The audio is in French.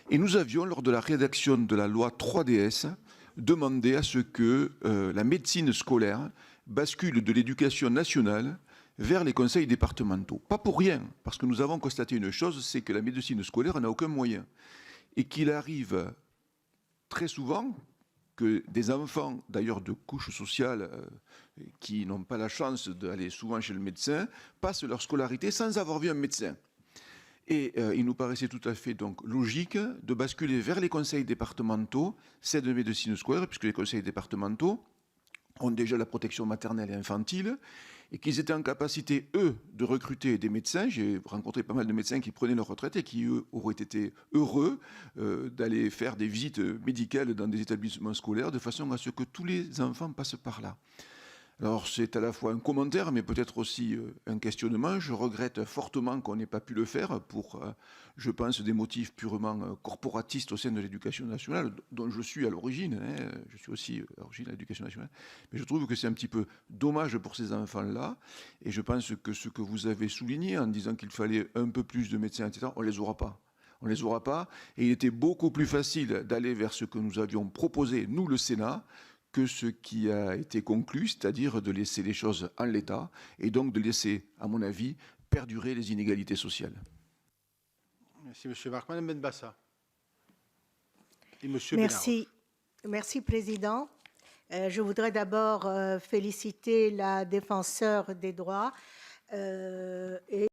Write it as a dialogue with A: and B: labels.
A: Et nous avions, lors de la rédaction de la loi 3DS, demandé à ce que la médecine scolaire bascule de l'éducation nationale vers les conseils départementaux. Pas pour rien, parce que nous avons constaté une chose, c'est que la médecine scolaire n'a aucun moyen. Et qu'il arrive très souvent que des enfants, d'ailleurs de couches sociales, qui n'ont pas la chance d'aller souvent chez le médecin, passent leur scolarité sans avoir vu un médecin. Et il nous paraissait tout à fait donc logique de basculer vers les conseils départementaux, celle de médecine scolaire, puisque les conseils départementaux ont déjà la protection maternelle et infantile, et qu'ils étaient en capacité, eux, de recruter des médecins. J'ai rencontré pas mal de médecins qui prenaient leur retraite et qui, eux, auraient été heureux d'aller faire des visites médicales dans des établissements scolaires, de façon à ce que tous les enfants passent par là. Alors c'est à la fois un commentaire, mais peut-être aussi un questionnement. Je regrette fortement qu'on n'ait pas pu le faire pour, je pense, des motifs purement corporatistes au sein de l'éducation nationale, dont je suis à l'origine. Je suis aussi à l'origine de l'éducation nationale. Mais je trouve que c'est un petit peu dommage pour ces enfants-là. Et je pense que ce que vous avez souligné en disant qu'il fallait un peu plus de médecins, etc., on ne les aura pas. On ne les aura pas. Et il était beaucoup plus facile d'aller vers ce que nous avions proposé, nous, le Sénat, que ce qui a été conclu, c'est-à-dire de laisser les choses en l'état et donc de laisser, à mon avis, perdurer les inégalités sociales.
B: Merci, M. Marc. Mme Benbassa. Et M.
C: Merci. Merci, Président. Je voudrais d'abord féliciter la défenseure des droits et